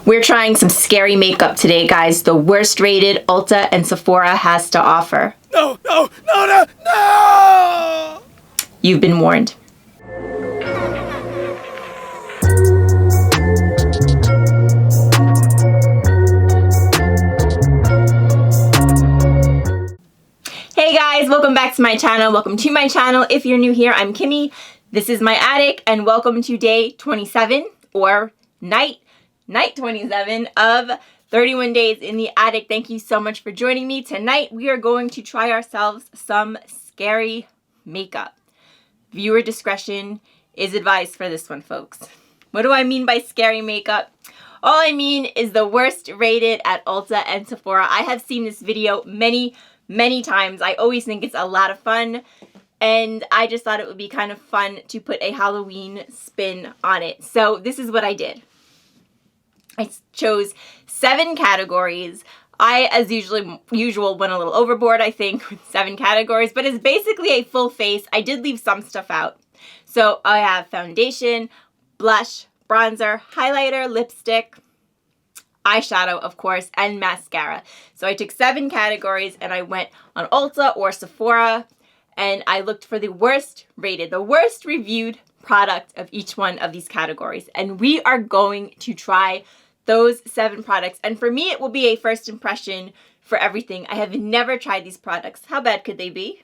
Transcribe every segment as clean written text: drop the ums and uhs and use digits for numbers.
We're trying some scary makeup today, guys. The worst rated Ulta and Sephora has to offer. No, no, no, no, no! You've been warned. Hey guys, welcome back to my channel. Welcome to my channel. If you're new here, I'm Kimmie. This is my attic, and welcome to day 27 or night 27 of 31 days in the attic. Thank you so much for joining me. Tonight we are going to try ourselves some scary makeup. Viewer discretion is advised for this one, folks. What do I mean by scary makeup? All I mean is the worst rated at Ulta and Sephora. I have seen this video many times. I always think it's a lot of fun, and I just thought it would be kind of fun to put a Halloween spin on it. So this is what I did. I chose 7 categories. I, as usual, went a little overboard, I think, with 7 categories, but it's basically a full face. I did leave some stuff out. So I have foundation, blush, bronzer, highlighter, lipstick, eyeshadow, of course, and mascara. So I took 7 categories and I went on Ulta or Sephora and I looked for the worst rated, the worst reviewed product of each one of these categories. And we are going to try those 7 products. And for me, it will be a first impression for everything. I have never tried these products. How bad could they be?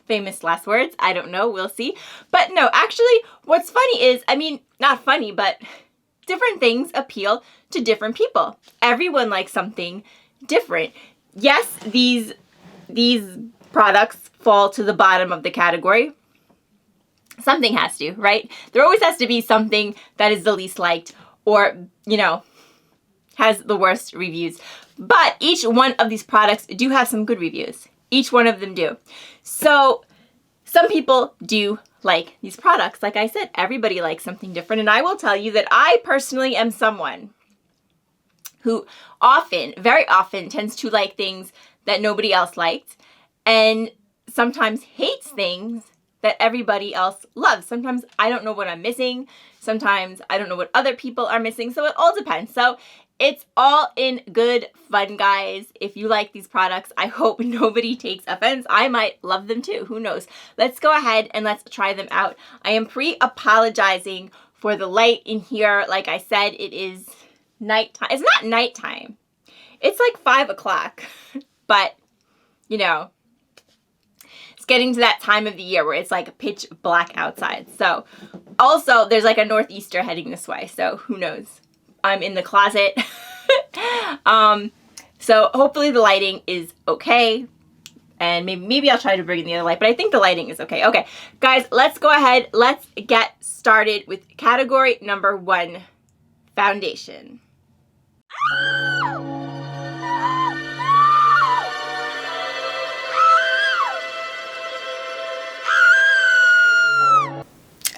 Famous last words. I don't know. We'll see. But no, actually, what's funny is, I mean, not funny, but different things appeal to different people. Everyone likes something different. Yes, these products fall to the bottom of the category. Something has to, right? There always has to be something that is the least liked or, you know, has the worst reviews. But each one of these products do have some good reviews. Each one of them do. So some people do like these products. Like I said, everybody likes something different. And I will tell you that I personally am someone who often, very often, tends to like things that nobody else liked and sometimes hates things that everybody else loves. Sometimes I don't know what I'm missing. Sometimes I don't know what other people are missing. So it all depends. So it's all in good fun, guys. If you like these products, I hope nobody takes offense. I might love them too. Who knows? Let's go ahead and let's try them out. I am pre-apologizing for the light in here. Like I said, it is nighttime. It's not nighttime. It's like 5 o'clock. But, you know, it's getting to that time of the year where it's like pitch black outside. So also there's like a northeaster heading this way. So who knows? I'm in the closet. So hopefully the lighting is okay. And maybe I'll try to bring in the other light, but I think the lighting is okay. Okay, guys, let's go ahead. Let's get started with category number 1, foundation.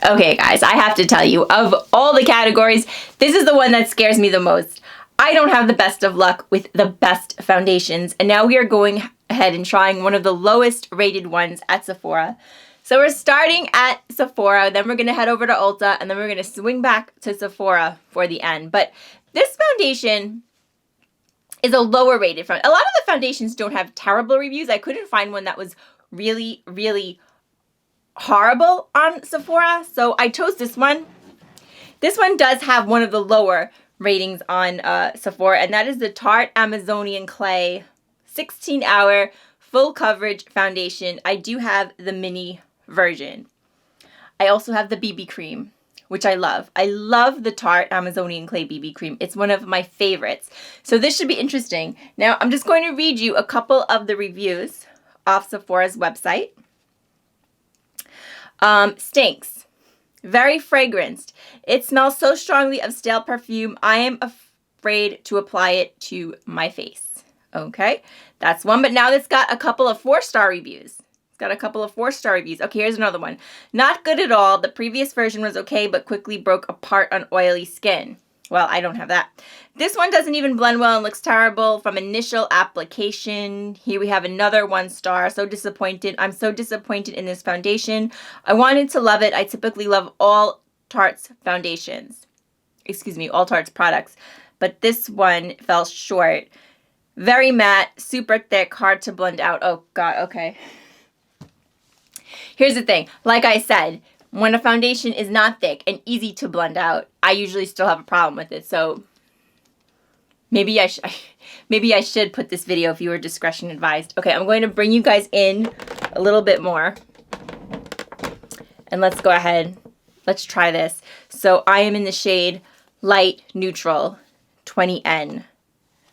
Okay, guys, I have to tell you, of all the categories, this is the one that scares me the most. I don't have the best of luck with the best foundations, and now we are going ahead and trying one of the lowest rated ones at Sephora. So we're starting at Sephora, then we're going to head over to Ulta, and then we're going to swing back to Sephora for the end. But this foundation is a lower rated foundation. A lot of the foundations don't have terrible reviews. I couldn't find one that was really horrible on Sephora, so I chose this one. This one does have one of the lower ratings on Sephora, and that is the Tarte Amazonian Clay 16-hour full coverage foundation. I do have the mini version. I also have the BB cream, which I love. I love the Tarte Amazonian Clay BB cream. It's one of my favorites. So this should be interesting. Now, I'm just going to read you a couple of the reviews off Sephora's website. Stinks. Very fragranced. It smells so strongly of stale perfume. I am afraid to apply it to my face. Okay, that's one. But now it's got a couple of 4-star reviews. It's got a couple of 4-star reviews. Okay, here's another one. Not good at all. The previous version was okay, but quickly broke apart on oily skin. Well, I don't have that. This one doesn't even blend well and looks terrible from initial application. Here we have another 1 star. So disappointed. I'm so disappointed in this foundation. I wanted to love it. I typically love all Tarte's foundations. Excuse me, all Tarte's products. but this one fell short. Very matte, super thick, hard to blend out. Oh God, okay. Here's the thing. Like I said, when a foundation is not thick and easy to blend out, I usually still have a problem with it. So maybe I should put this video viewer discretion advised. Okay, I'm going to bring you guys in a little bit more. And let's go ahead. Let's try this. So I am in the shade Light Neutral 20N.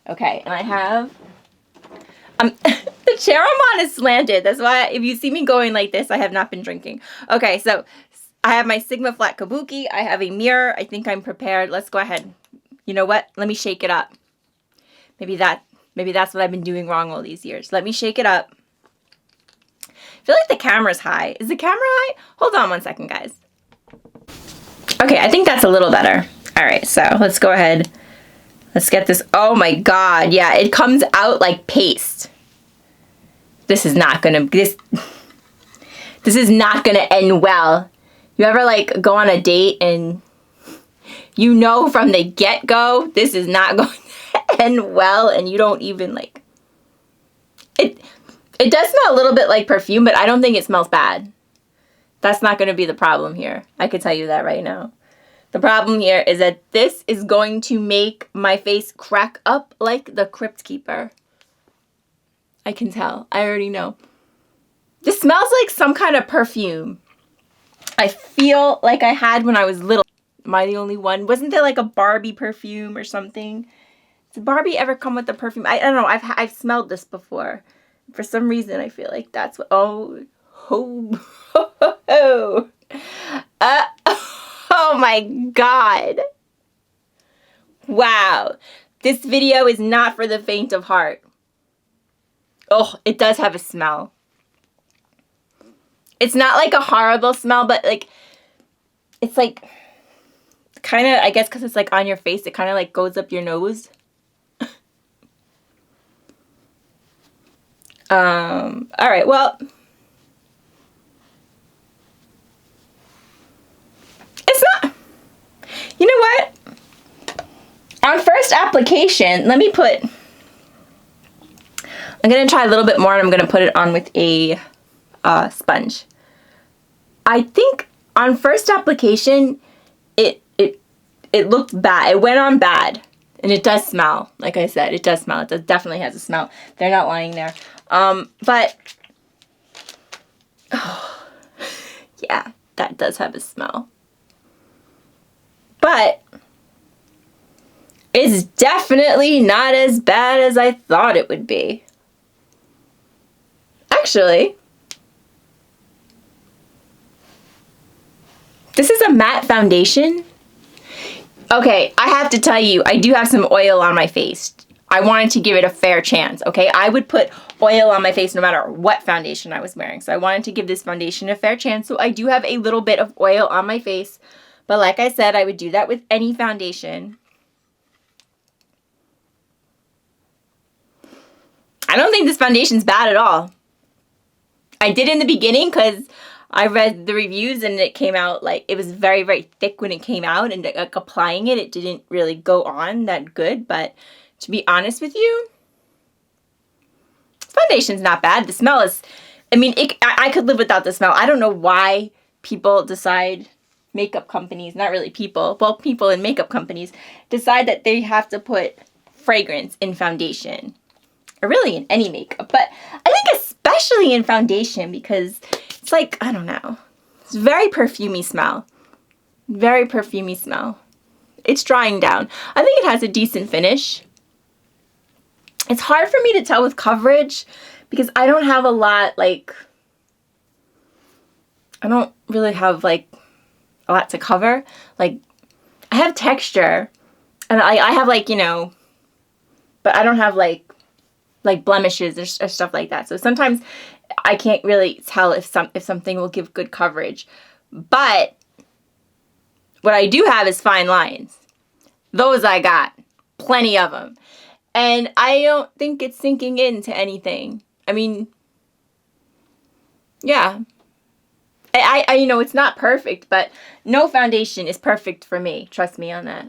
Okay, and I have... the chair I'm on is slanted. That's why if you see me going like this, I have not been drinking. Okay, so I have my Sigma Flat Kabuki. I have a mirror. I think I'm prepared. Let's go ahead. You know what? Let me shake it up. Maybe that's what I've been doing wrong all these years. Let me shake it up. I feel like the camera's high. Is the camera high? Hold on one second, guys. Okay, I think that's a little better. All right, so let's go ahead. Let's get this. Oh my God. Yeah, it comes out like paste. This is not gonna, this is not gonna end well. You ever like go on a date and you know from the get-go, this is not going to end well, and you don't even like, it does smell a little bit like perfume, but I don't think it smells bad. That's not gonna be the problem here. I could tell you that right now. The problem here is that this is going to make my face crack up like the Crypt Keeper. I can tell. I already know. This smells like some kind of perfume. I feel like I had when I was little. Am I the only one? Wasn't there like a Barbie perfume or something? Did Barbie ever come with a perfume? I don't know. I've smelled this before. For some reason, I feel like that's what... Oh my God. Wow. This video is not for the faint of heart. Oh, it does have a smell. It's not like a horrible smell, but like, it's like, kind of, I guess because it's like on your face, it kind of like goes up your nose. All right, well, it's not, you know what? On first application, let me put, I'm going to try a little bit more, and I'm going to put it on with a sponge. I think on first application, it looked bad. It went on bad. And it does smell. Like I said, it does smell. It definitely has a smell. They're not lying there. But, oh, yeah, that does have a smell. But it's definitely not as bad as I thought it would be. Actually, this is a matte foundation. Okay, I have to tell you, I do have some oil on my face. I wanted to give it a fair chance, okay? I would put oil on my face no matter what foundation I was wearing. So I wanted to give this foundation a fair chance. So I do have a little bit of oil on my face. But like I said, I would do that with any foundation. I don't think this foundation's bad at all. I did in the beginning because I read the reviews and it came out like it was very, very thick when it came out, and like applying it didn't really go on that good. But to be honest with you, foundation's not bad. The smell is, I mean, I could live without the smell. I don't know why people decide, makeup companies, not really people, well, people in makeup companies decide that they have to put fragrance in foundation. Or really in any makeup, but I think especially in foundation because it's like, I don't know, it's very perfumey smell. Very perfumey smell. It's drying down. I think it has a decent finish. It's hard for me to tell with coverage because I don't have a lot, like, I don't really have like a lot to cover. Like, I have texture and I have like, you know, but I don't have like blemishes or stuff like that. So sometimes I can't really tell if something will give good coverage. But what I do have is fine lines. Those I got. Plenty of them. And I don't think it's sinking into anything. I mean, yeah. I you know, it's not perfect, but no foundation is perfect for me. Trust me on that.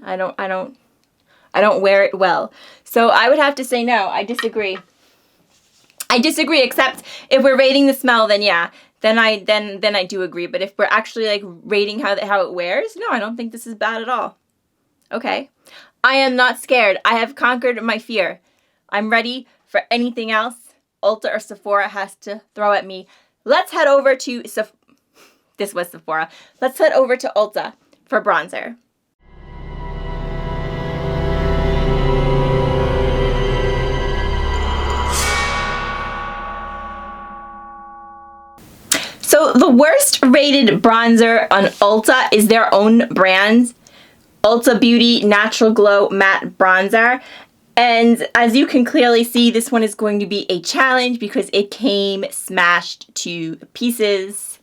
I don't wear it well. So I would have to say no. I disagree. I disagree, except if we're rating the smell, then yeah. Then I do agree. But if we're actually like rating how it wears, no, I don't think this is bad at all. Okay. I am not scared. I have conquered my fear. I'm ready for anything else Ulta or Sephora has to throw at me. Let's head over to this was Sephora. Let's head over to Ulta for bronzer. So the worst rated bronzer on Ulta is their own brand, Ulta Beauty Natural Glow Matte Bronzer. And as you can clearly see, this one is going to be a challenge because it came smashed to pieces.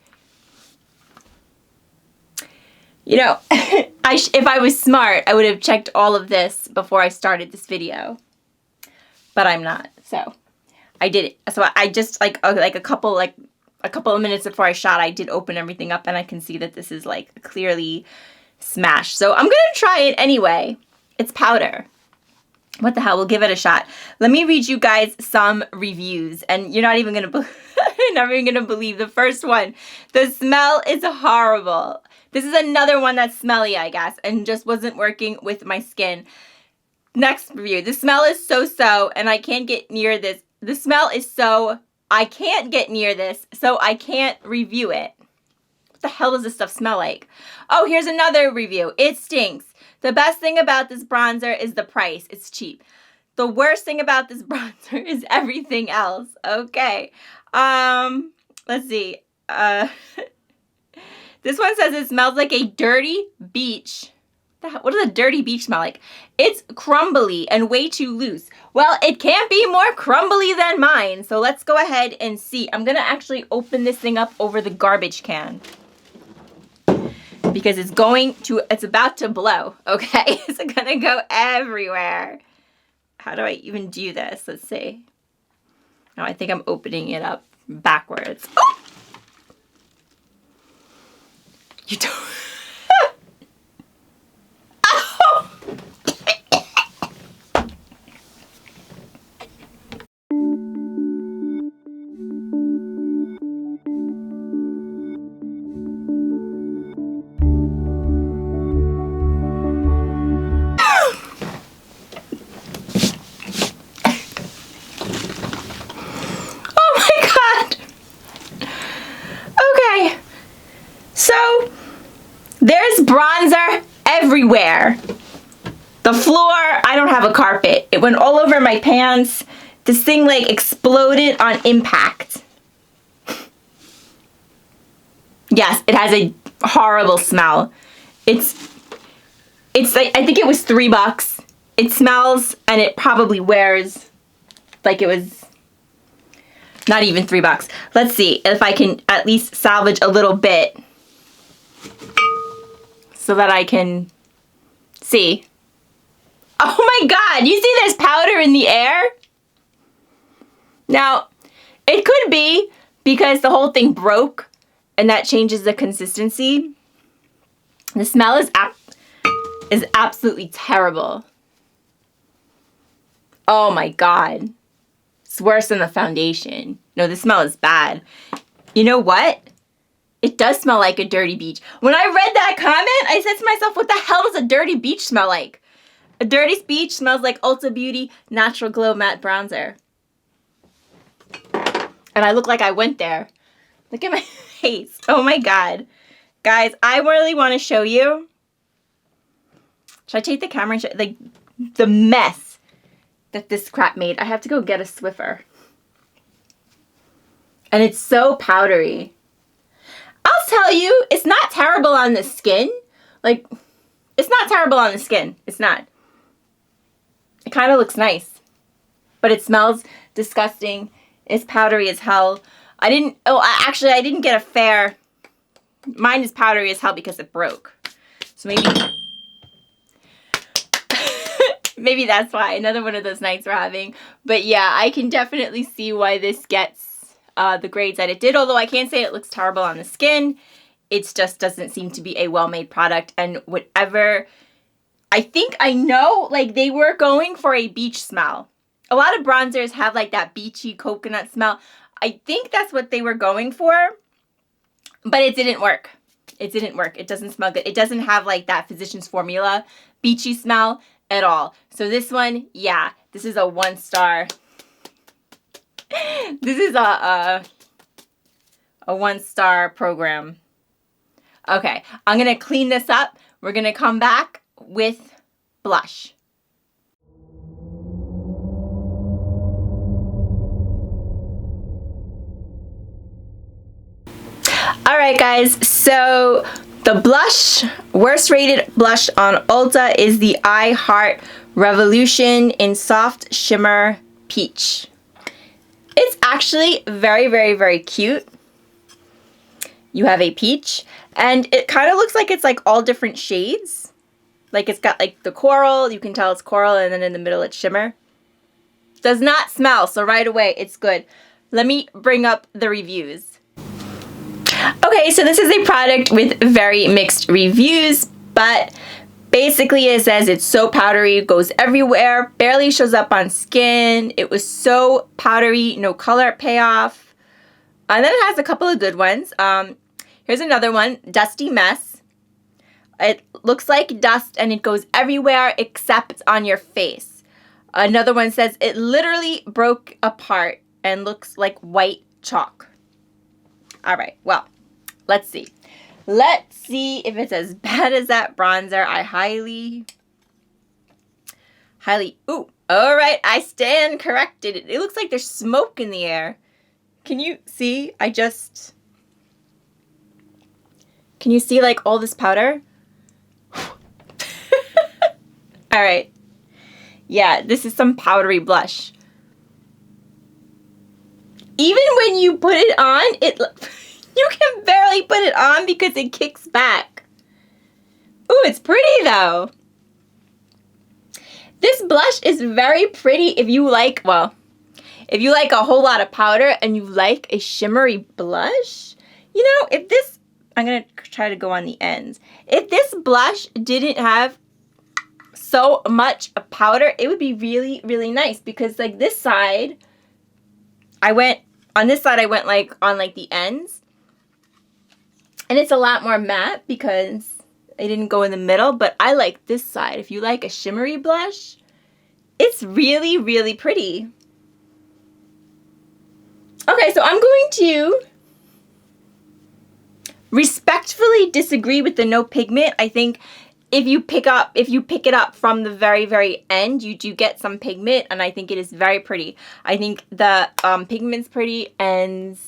You know, if I was smart, I would have checked all of this before I started this video. But I'm not, so I did it. So I just like a couple of minutes before I shot, I did open everything up and I can see that this is like clearly smashed. So I'm gonna try it anyway. It's powder. What the hell, we'll give it a shot. Let me read you guys some reviews and you're not even gonna believe the first one. The smell is horrible. This is another one that's smelly, I guess, and just wasn't working with my skin. Next review, the smell is so and I can't get near this. The smell is so I can't get near this, so I can't review it. What the hell does this stuff smell like? Oh, here's another review. It stinks. The best thing about this bronzer is the price. It's cheap. The worst thing about this bronzer is everything else. Okay. Let's see. This one says it smells like a dirty beach. What does a dirty beach smell like? It's crumbly and way too loose. Well, it can't be more crumbly than mine. So let's go ahead and see. I'm going to actually open this thing up over the garbage can. Because it's about to blow, okay? It's going to go everywhere. How do I even do this? Let's see. Oh, I think I'm opening it up backwards. Oh! You don't... There's bronzer everywhere. The floor, I don't have a carpet. It went all over my pants. This thing like exploded on impact. Yes, it has a horrible smell. It's like, I think it was $3. It smells and it probably wears like it was not even $3. Let's see if I can at least salvage a little bit so that I can see. Oh my God, you see there's powder in the air? Now, it could be because the whole thing broke and that changes the consistency. The smell is absolutely terrible. Oh my God. It's worse than the foundation. No, the smell is bad. You know what? It does smell like a dirty beach. When I read that comment, I said to myself, what the hell does a dirty beach smell like? A dirty beach smells like Ulta Beauty Natural Glow Matte Bronzer. And I look like I went there. Look at my face. Oh my God. Guys, I really want to show you. Should I take the camera and show, like, the mess that this crap made? I have to go get a Swiffer. And it's so powdery. I'll tell you, it's not terrible on the skin. Like, it's not terrible on the skin. It's not. It kind of looks nice. But it smells disgusting. It's powdery as hell. I didn't get a fair... Mine is powdery as hell because it broke. So maybe... maybe that's why. Another one of those nights we're having. But yeah, I can definitely see why this gets the grades that it did. Although I can't say it looks terrible on the skin. It just doesn't seem to be a well-made product. And whatever I think I know, like, they were going for a beach smell. A lot of bronzers have like that beachy coconut smell. I think that's what they were going for, but it didn't work. It didn't work. It doesn't smell good. It doesn't have like that Physicians Formula beachy smell at all. So this one, yeah, this is a 1-star. This is a 1-star program. Okay, I'm gonna clean this up. We're gonna come back with blush. Alright guys, so the blush, worst rated blush on Ulta is the I Heart Revolution in Soft Shimmer Peach. It's actually very, very, very cute. You have a peach, and it kind of looks like it's like all different shades. Like it's got like the coral, you can tell it's coral, and then in the middle it's shimmer. Does not smell, so right away it's good. Let me bring up the reviews. Okay, so this is a product with very mixed reviews, but basically it says it's so powdery, goes everywhere, barely shows up on skin. It was so powdery, no color payoff. And then it has a couple of good ones. Here's another one, Dusty Mess. It looks like dust and it goes everywhere except on your face. Another one says it literally broke apart and looks like white chalk. All right, well, let's see. Let's see if it's as bad as that bronzer. I highly, ooh, all right, I stand corrected. It looks like there's smoke in the air. Can you see? Can you see like all this powder? All right. Yeah, this is some powdery blush. Even when you put it on, you can barely put it on because it kicks back. Ooh, it's pretty though. This blush is very pretty if you like, well, if you like a whole lot of powder and you like a shimmery blush. You know, if this, I'm going to try to go on the ends. If this blush didn't have so much powder, it would be really, really nice because like this side, I went like on like the ends, and it's a lot more matte because I didn't go in the middle, but I like this side. If you like a shimmery blush, it's really, really pretty. Okay, so I'm going to respectfully disagree with the no pigment. I think if you pick it up from the very, very end, you do get some pigment, and I think it is very pretty. I think the pigment's pretty, and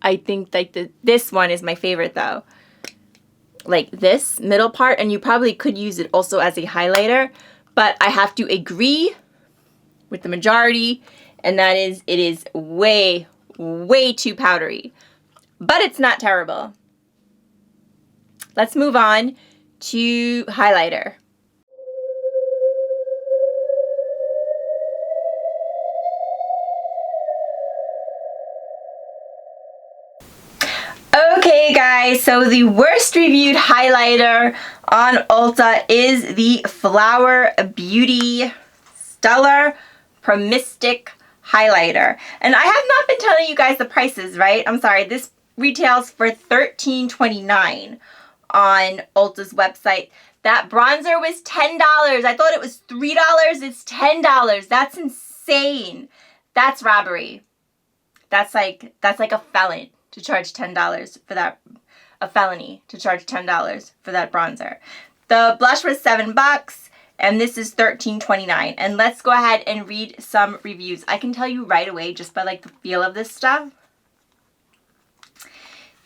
I think like this one is my favorite though. Like this middle part, and you probably could use it also as a highlighter, but I have to agree with the majority, and that is it is way, way too powdery. But it's not terrible. Let's move on to highlighter. Okay guys, so the worst reviewed highlighter on Ulta is the Flower Beauty Stellar Prismatic highlighter. And I have not been telling you guys the prices, right? I'm sorry, this retails for $13.29 on Ulta's website. That bronzer was $10. I thought it was $3. It's $10. That's insane. That's robbery. That's like a felon to charge $10 for that. A felony to charge $10 for that bronzer. The blush was $7 and this is $13.29. And let's go ahead and read some reviews. I can tell you right away just by like the feel of this stuff,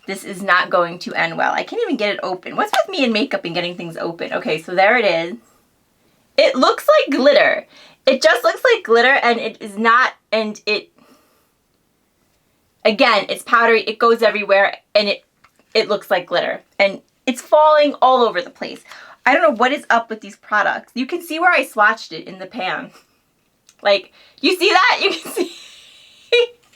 this is not going to end well. I can't even get it open. What's with me in makeup and getting things open? Okay, so there it is. It looks like glitter. It just looks like glitter, and it is not, and it, again, it's powdery, it goes everywhere, and it looks like glitter. And it's falling all over the place. I don't know what is up with these products. You can see where I swatched it in the pan. Like, you see that? You can see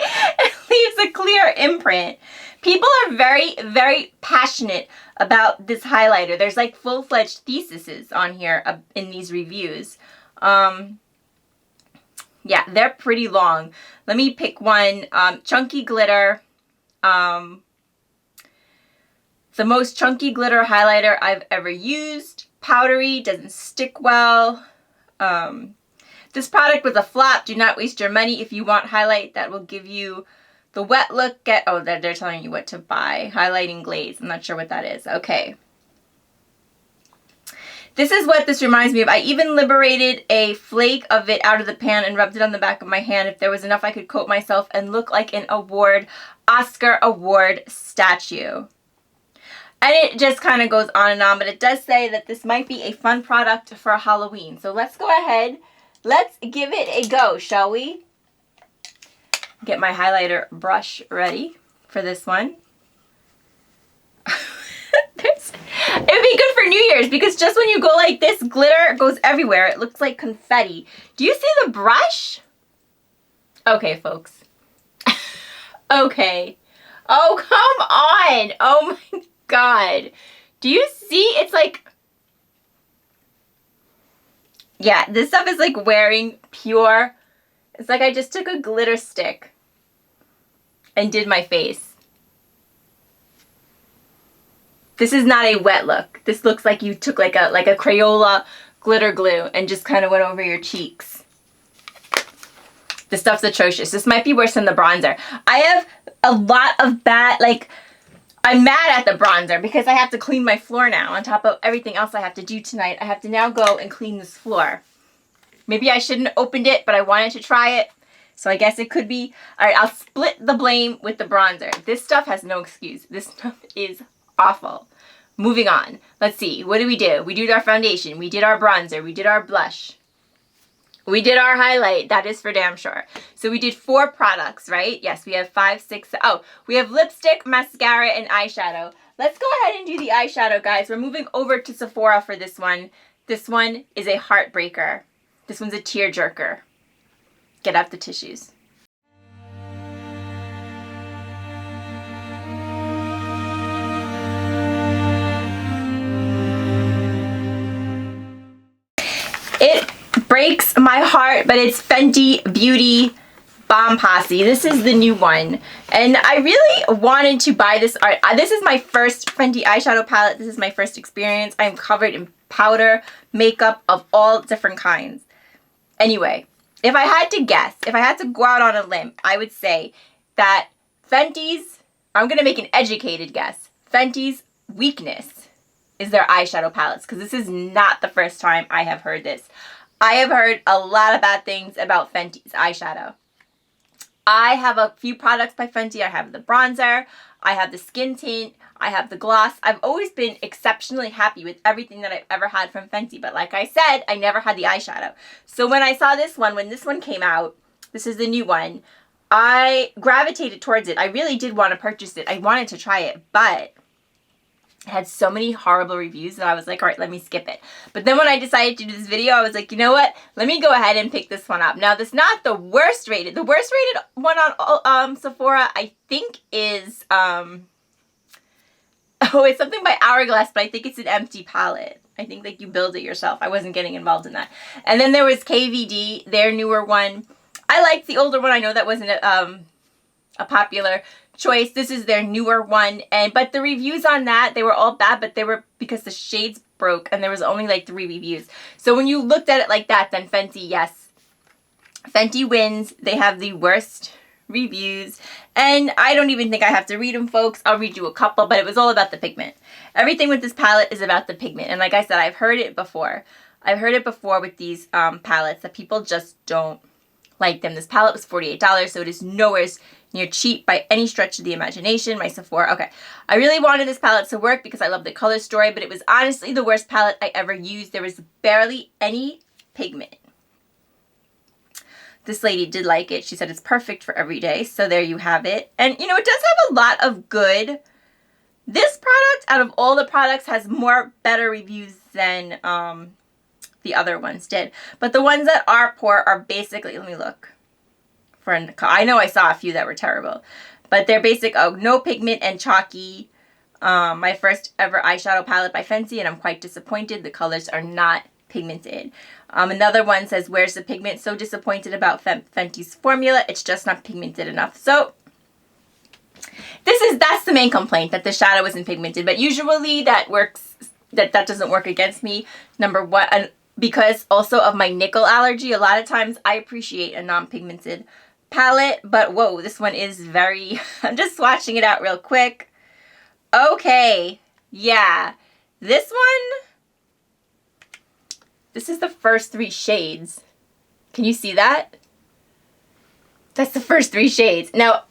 at leaves a clear imprint. People are very, very passionate about this highlighter. There's like full-fledged theses on here in these reviews. Yeah, they're pretty long. Let me pick one. Chunky glitter. The most chunky glitter highlighter I've ever used. Powdery, doesn't stick well. This product was a flop. Do not waste your money if you want highlight that will give you the wet look. Oh, they're telling you what to buy. Highlighting glaze. I'm not sure what that is. Okay. This is what this reminds me of. I even liberated a flake of it out of the pan and rubbed it on the back of my hand. If there was enough, I could coat myself and look like an Oscar award statue. And it just kind of goes on and on, but it does say that this might be a fun product for Halloween. So let's go ahead. Let's give it a go, shall we? Get my highlighter brush ready for this one. It would be good for New Year's because just when you go like this, glitter goes everywhere. It looks like confetti. Do you see the brush? Okay, folks. Okay. Oh, come on. Oh my God. Do you see? It's like... Yeah, this stuff is like wearing pure... It's like I just took a glitter stick and did my face. This is not a wet look. This looks like you took like a Crayola glitter glue and just kind of went over your cheeks. This stuff's atrocious. This might be worse than the bronzer. I have a lot of bad, like, I'm mad at the bronzer because I have to clean my floor now. On top of everything else I have to do tonight, I have to now go and clean this floor. Maybe I shouldn't have opened it, but I wanted to try it. So I guess it could be. All right, I'll split the blame with the bronzer. This stuff has no excuse. This stuff is awful. Moving on. Let's see. What do? We did our foundation. We did our bronzer. We did our blush. We did our highlight. That is for damn sure. So we did 4 products, right? Yes, we have 5, 6. Oh, we have lipstick, mascara, and eyeshadow. Let's go ahead and do the eyeshadow, guys. We're moving over to Sephora for this one. This one is a heartbreaker. This one's a tearjerker. Get out the tissues. It breaks my heart, but it's Fenty Beauty Bomb Posse. This is the new one. And I really wanted to buy this art. This is my first Fenty eyeshadow palette. This is my first experience. I'm covered in powder, makeup of all different kinds. Anyway, if I had to guess, if I had to go out on a limb, I would say that Fenty's, I'm going to make an educated guess, Fenty's weakness is their eyeshadow palettes, because this is not the first time I have heard this. I have heard a lot of bad things about Fenty's eyeshadow. I have a few products by Fenty. I have the bronzer, I have the skin tint, I have the gloss. I've always been exceptionally happy with everything that I've ever had from Fenty. But like I said, I never had the eyeshadow. So when I saw this one, when this one came out, this is the new one, I gravitated towards it. I really did want to purchase it. I wanted to try it, but it had so many horrible reviews that I was like, all right, let me skip it. But then when I decided to do this video, I was like, you know what? Let me go ahead and pick this one up. Now, this is not the worst rated. The worst rated one on Sephora, I think, is... Oh, it's something by Hourglass, but I think it's an empty palette. I think like you build it yourself. I wasn't getting involved in that. And then there was KVD, their newer one. I liked the older one. I know that wasn't a popular choice. This is their newer one. But the reviews on that, they were all bad, but they were because the shades broke and there was only like 3 reviews. So when you looked at it like that, then Fenty, yes. Fenty wins. They have the worst reviews, and I don't even think I have to read them, folks. I'll read you a couple, but it was all about the pigment. Everything with this palette is about the pigment, and like I said, I've heard it before. I've heard it before with these palettes that people just don't like them. This palette was $48, so it is nowhere near cheap by any stretch of the imagination. My Sephora, okay. I really wanted this palette to work because I love the color story, but it was honestly the worst palette I ever used. There was barely any pigment. This lady did like it. She said it's perfect for every day. So there you have it. And, you know, it does have a lot of good. This product, out of all the products, has better reviews than the other ones did. But the ones that are poor are basically, let me look. I know I saw a few that were terrible. But they're basic, no pigment and chalky. My first ever eyeshadow palette by Fenty, and I'm quite disappointed. The colors are not pigmented. Another one says, where's the pigment? So disappointed about Fenty's formula. It's just not pigmented enough. So that's the main complaint, that the shadow isn't pigmented. But usually that works, that doesn't work against me. Number one, and because also of my nickel allergy, a lot of times I appreciate a non-pigmented palette. But whoa, this one is very, I'm just swatching it out real quick. Okay, yeah, this is the first 3 shades. Can you see that? That's the first 3 shades. Now,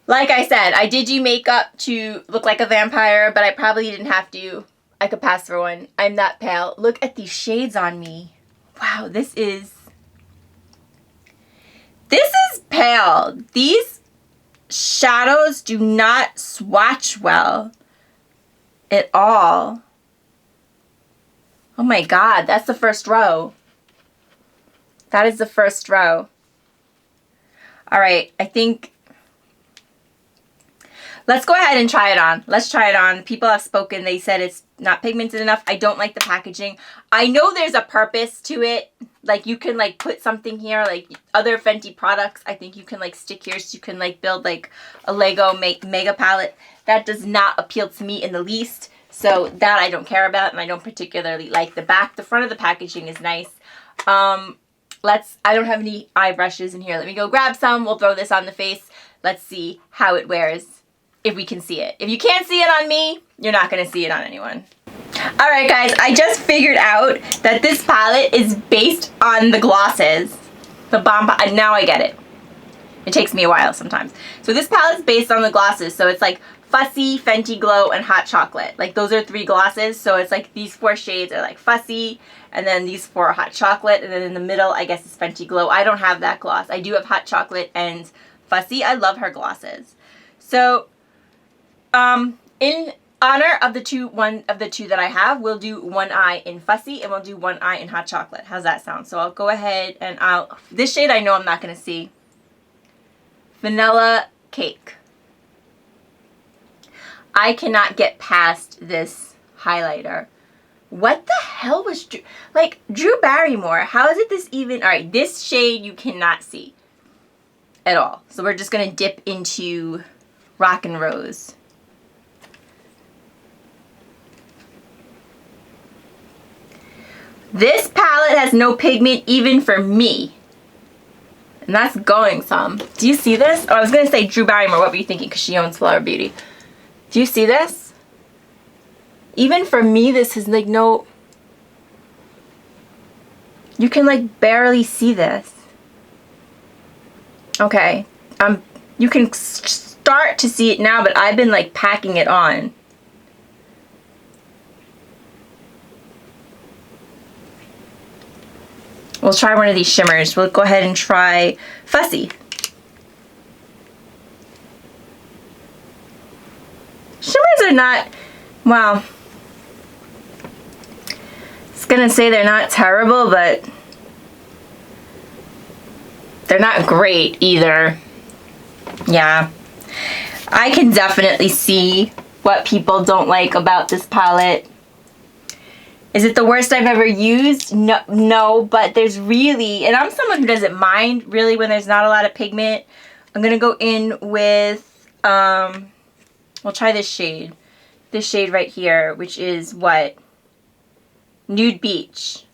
like I said, I did do makeup to look like a vampire, but I probably didn't have to. I could pass for one. I'm that pale. Look at these shades on me. Wow, this is pale. These shadows do not swatch well at all. Oh my God, that's the first row. That is the first row. All right, I think let's go ahead and try it on. Let's try it on. People have spoken. They said it's not pigmented enough. I don't like the packaging. I know there's a purpose to it. Like, you can like put something here, like other Fenty products. I think you can like stick here so you can like build like a Lego mega palette. That does not appeal to me in the least. So that I don't care about, and I don't particularly like the back. The front of the packaging is nice. I don't have any eye brushes in here. Let me go grab some. We'll throw this on the face. Let's see how it wears, if we can see it. If you can't see it on me, you're not going to see it on anyone. All right, guys, I just figured out that this palette is based on the glosses. The Bomb, now I get it. It takes me a while sometimes. So this palette's based on the glosses. So it's like Fussy, Fenty Glow, and Hot Chocolate. Like, those are 3 glosses. So it's like these 4 shades are like Fussy, and then these 4 are Hot Chocolate, and then in the middle, I guess, is Fenty Glow. I don't have that gloss. I do have Hot Chocolate and Fussy. I love her glosses. So, in honor of the two that I have, we'll do one eye in Fussy, and we'll do one eye in Hot Chocolate. How's that sound? So I'll go ahead and this shade I know I'm not going to see. Vanilla Cake. I cannot get past this highlighter. What the hell was Drew Barrymore? How is it this even? All right, this shade you cannot see at all. So we're just going to dip into Rock and Rose. This palette has no pigment even for me. And that's going some. Do you see this? Oh, I was going to say Drew Barrymore. What were you thinking? Because she owns Flower Beauty. Do you see this? Even for me, this is like no... You can like barely see this. Okay. You can start to see it now, but I've been like packing it on. We'll try one of these shimmers. We'll go ahead and try Fussy. Shimmers are not, well, I was gonna say they're not terrible, but they're not great either. Yeah, I can definitely see what people don't like about this palette. Is it the worst I've ever used? No, but there's really, and I'm someone who doesn't mind really when there's not a lot of pigment. I'm gonna go in with, we'll try this shade. This shade right here, which is what? Nude Beach.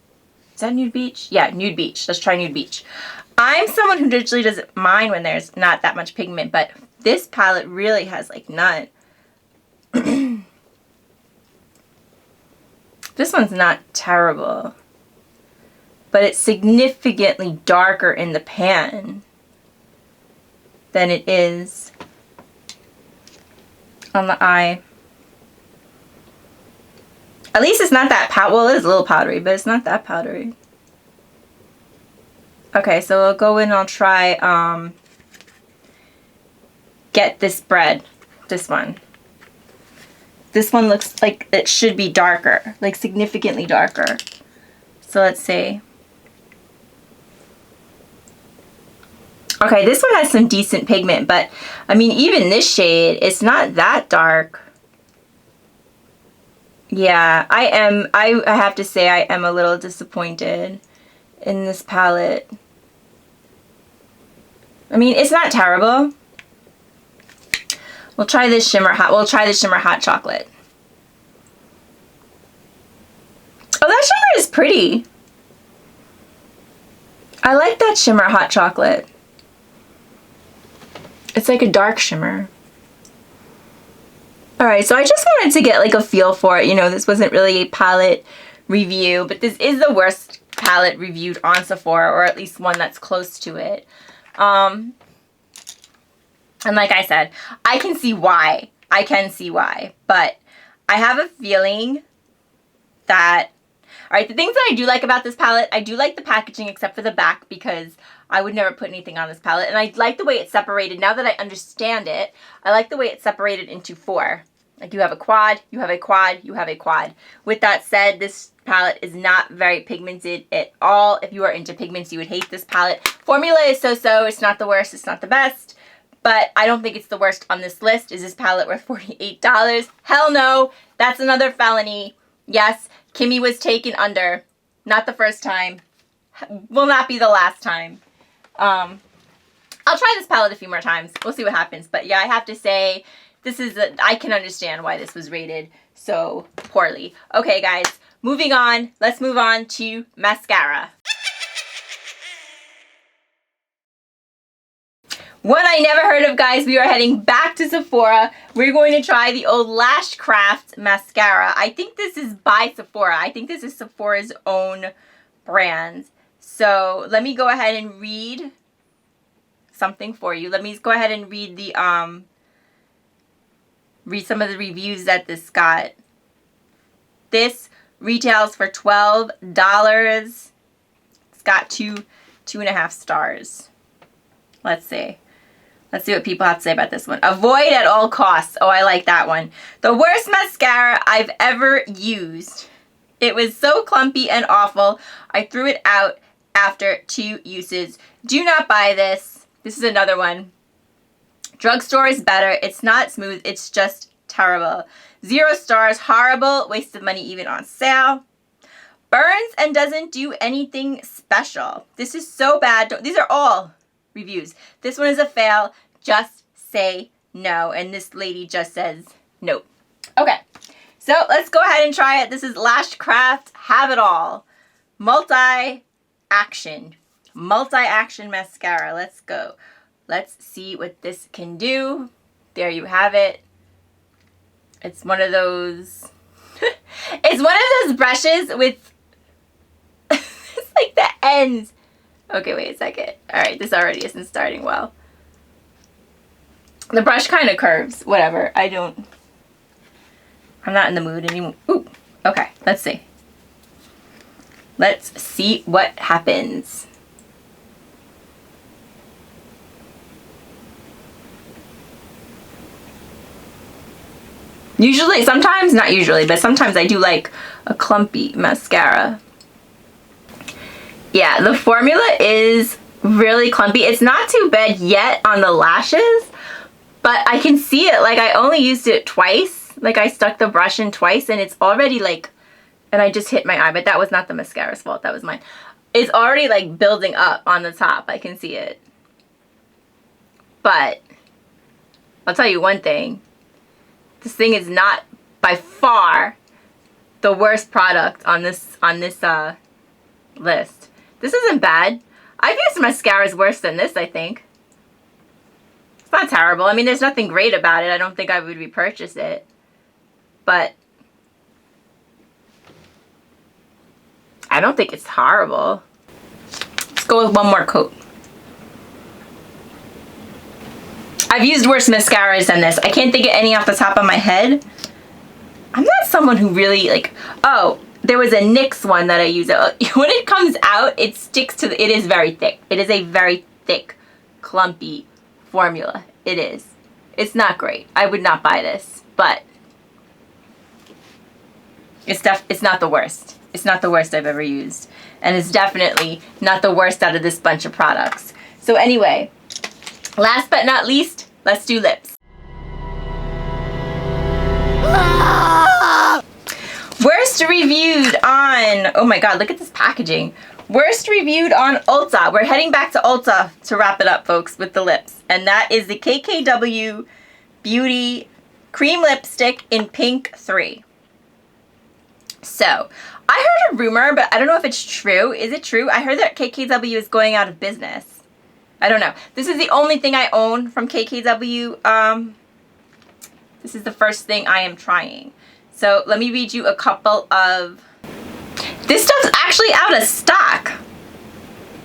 Is that Nude Beach? Yeah, Nude Beach. Let's try Nude Beach. I'm someone who usually doesn't mind when there's not that much pigment, but this palette really has like none. This one's not terrible, but it's significantly darker in the pan than it is on the eye. At least it's not that well, it is a little powdery, but it's not that powdery. Okay, so I'll go in and I'll try Get This Bread. This one. This one looks like it should be darker, like significantly darker. So let's see. Okay, this one has some decent pigment, but I mean, even this shade, it's not that dark. Yeah, I have to say I am a little disappointed in this palette. I mean, it's not terrible. We'll try this shimmer hot chocolate. Oh, that shimmer is pretty. I like that shimmer hot chocolate. It's like a dark shimmer. Alright, so I just wanted to get like a feel for it. You know, this wasn't really a palette review, but this is the worst palette reviewed on Sephora, or at least one that's close to it. And like I said, I can see why. I can see why. But I have a feeling that... Alright, the things that I do like about this palette, I do like the packaging except for the back, because I would never put anything on this palette. And I like the way it's separated. Now that I understand it, I like the way it's separated into 4. Like you have a quad, you have a quad, you have a quad. With that said, this palette is not very pigmented at all. If you are into pigments, you would hate this palette. Formula is so-so. It's not the worst. It's not the best. But I don't think it's the worst on this list. Is this palette worth $48? Hell no. That's another felony. Yes, Kimmie was taken under. Not the first time. Will not be the last time. I'll try this palette a few more times. We'll see what happens. But yeah, I have to say, I can understand why this was rated so poorly. Okay, guys, moving on. Let's move on to mascara. One I never heard of, guys. We are heading back to Sephora. We're going to try the old Lash Craft mascara. I think this is by Sephora. I think this is Sephora's own brand. So let me go ahead and read something for you. Let me go ahead and read the read some of the reviews that this got. This retails for $12. It's got 2.5 stars. Let's see. Let's see what people have to say about this one. Avoid at all costs. Oh, I like that one. The worst mascara I've ever used. It was so clumpy and awful. I threw it out after 2 uses. Do not buy this. This is another one. Drugstore is better. It's not smooth. It's just terrible. 0 stars. Horrible. Waste of money even on sale. Burns and doesn't do anything special. This is so bad. These are all reviews. This one is a fail. Just say no. And this lady just says nope. Okay. So let's go ahead and try it. This is Lash Craft Have It All. Multi-action mascara. Let's go. Let's see what this can do. There you have it. It's one of those... it's one of those brushes with... it's like the ends. Okay, wait a second. Alright, this already isn't starting well. The brush kind of curves. Whatever. I'm not in the mood anymore. Ooh. Okay, let's see. Let's see what happens. Usually, sometimes, not usually, but sometimes I do like a clumpy mascara. Yeah, the formula is really clumpy. It's not too bad yet on the lashes, but I can see it. Like, I only used it twice. Like, I stuck the brush in twice, and it's already, like, and I just hit my eye, but that was not the mascara's fault. That was mine. It's already, like, building up on the top. I can see it. But I'll tell you one thing. This thing is not by far the worst product on this list. This isn't bad. I've used mascaras worse than this, I think. It's not terrible. I mean, there's nothing great about it. I don't think I would repurchase it. But I don't think it's horrible. Let's go with one more coat. I've used worse mascaras than this. I can't think of any off the top of my head. I'm not someone who really, like... Oh, there was a NYX one that I use. When it comes out, it sticks to the... It is very thick. It is a very thick, clumpy formula. It is. It's not great. I would not buy this. But it's not the worst. It's not the worst I've ever used. And it's definitely not the worst out of this bunch of products. So anyway, Last but not least, let's do lips. Worst reviewed on, oh my god, look at this packaging. Worst reviewed on Ulta. We're heading back to Ulta to wrap it up, folks, with the lips. And that is the KKW Beauty Cream Lipstick in Pink 3. So, I heard a rumor, but I don't know if it's true. Is it true? I heard that KKW is going out of business. I don't know. This is the only thing I own from KKW. This is the first thing I am trying. So let me read you a couple of... This stuff's actually out of stock.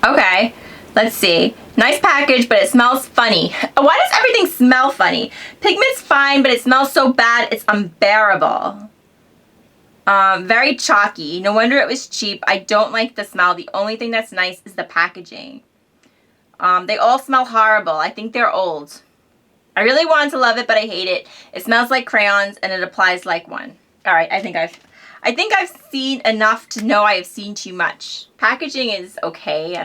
Okay, let's see. Nice package, but it smells funny. Why does everything smell funny? Pigment's fine, but it smells so bad it's unbearable. Very chalky. No wonder it was cheap. I don't like the smell. The only thing that's nice is the packaging. They all smell horrible. I think they're old. I really wanted to love it, but I hate it. It smells like crayons and it applies like one. All right, I think I've seen enough to know I have seen too much. Packaging is okay.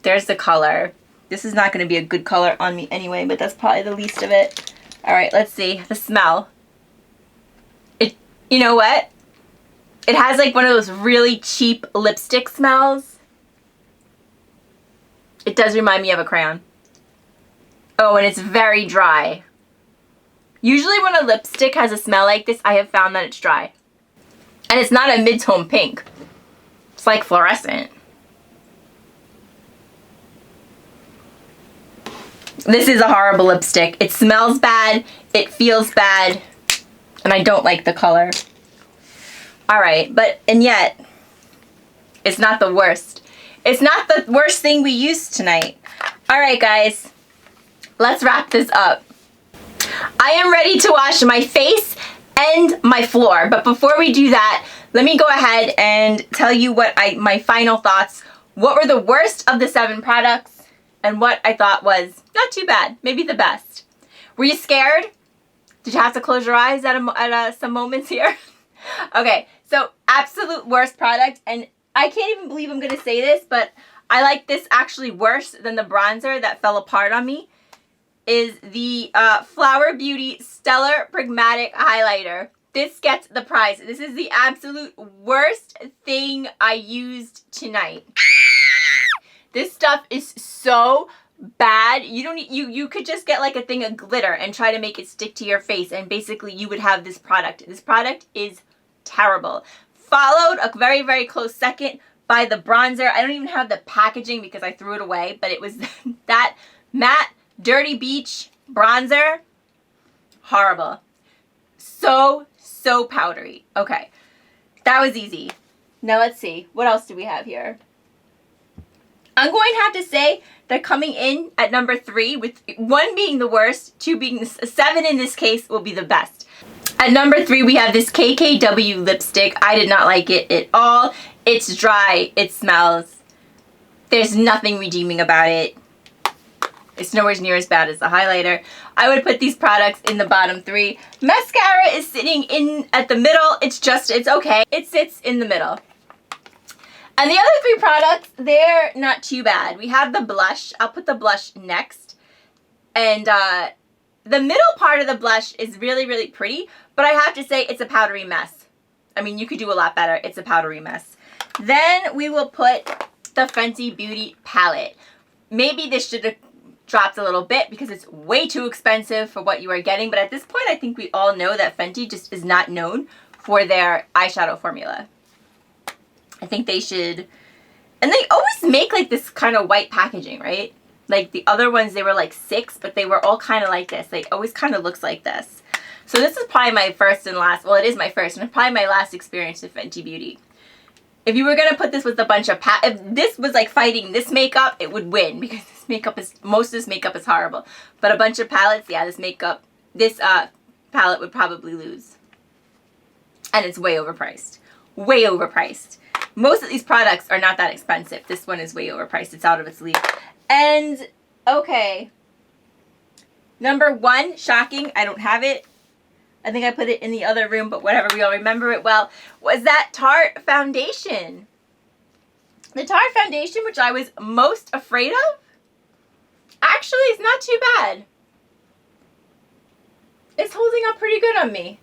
There's the color. This is not going to be a good color on me anyway, but that's probably the least of it. All right, let's see. The smell. You know what? It has like one of those really cheap lipstick smells. It does remind me of a crayon. Oh, and it's very dry. Usually when a lipstick has a smell like this, I have found that it's dry. And it's not a mid-tone pink. It's like fluorescent. This is a horrible lipstick. It smells bad, it feels bad, and I don't like the color. Alright, and yet, it's not the worst. It's not the worst thing we used tonight. Alright guys, let's wrap this up. I am ready to wash my face and my floor, but before we do that, let me go ahead and tell you what my final thoughts. What were the worst of the 7 products, and what I thought was not too bad, maybe the best. Were you scared? Did you have to close your eyes at some moments here? Okay, so absolute worst product, and I can't even believe I'm going to say this, but I like this actually worse than the bronzer that fell apart on me, is the Flower Beauty Stellar Prismatic Highlighter. This gets the prize. This is the absolute worst thing I used tonight. This stuff is so bad. You could just get like a thing of glitter and try to make it stick to your face, and basically you would have this product. This product is terrible. Followed a very, very close second by the bronzer. I don't even have the packaging because I threw it away, but it was that matte Dirty Beach bronzer. Horrible. So powdery. Okay, that was easy. Now let's see. What else do we have here? I'm going to have to say that coming in at number 3, with 1 being the worst, 2 being the 7 in this case, will be the best. At number 3, we have this KKW lipstick. I did not like it at all. It's dry. It smells. There's nothing redeeming about it. It's nowhere near as bad as the highlighter. I would put these products in the bottom 3. Mascara is sitting in at the middle. It's okay. It sits in the middle. And the other 3 products, they're not too bad. We have the blush. I'll put the blush next. And the middle part of the blush is really, really pretty, but I have to say it's a powdery mess. I mean, you could do a lot better. It's a powdery mess. Then we will put the Fenty Beauty palette. Maybe this should have dropped a little bit because it's way too expensive for what you are getting, but at this point I think we all know that Fenty just is not known for their eyeshadow formula. I think they should, and they always make like this kind of white packaging, right? Like the other ones, they were like 6, but they were all kind of like this. They always kind of looks like this. So this is probably my first and last, well, it is my first and probably my last experience with Fenty Beauty. If you were going to put this with a bunch of if this was like fighting this makeup, it would win because most of this makeup is horrible. But a bunch of palettes, yeah, this palette would probably lose. And it's way overpriced. Way overpriced. Most of these products are not that expensive. This one is way overpriced. It's out of its league. And, okay. Number 1, shocking, I don't have it. I think I put it in the other room, but whatever, we all remember it well, was that Tarte foundation. The Tarte foundation, which I was most afraid of, Actually, it's not too bad. It's holding up pretty good on me.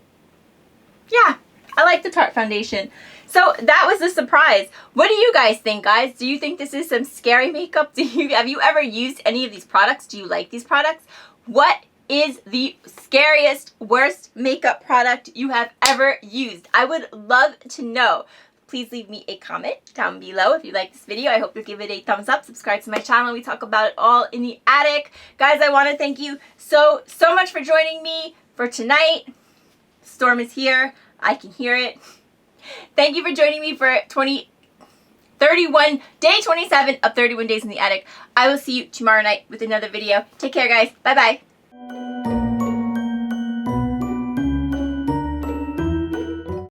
Yeah, I like the Tarte foundation. So that was the surprise. What do you guys think, guys? Do you think this is some scary makeup? Have you ever used any of these products? Do you like these products? What is the scariest, worst makeup product you have ever used? I would love to know. Please leave me a comment down below if you like this video. I hope you'll give it a thumbs up. Subscribe to my channel. We talk about it all in the attic. Guys, I want to thank you so much for joining me for tonight. Storm is here. I can hear it. Thank you for joining me for day 27 of 31 days in the attic. I will see you tomorrow night with another video. Take care, guys. Bye-bye.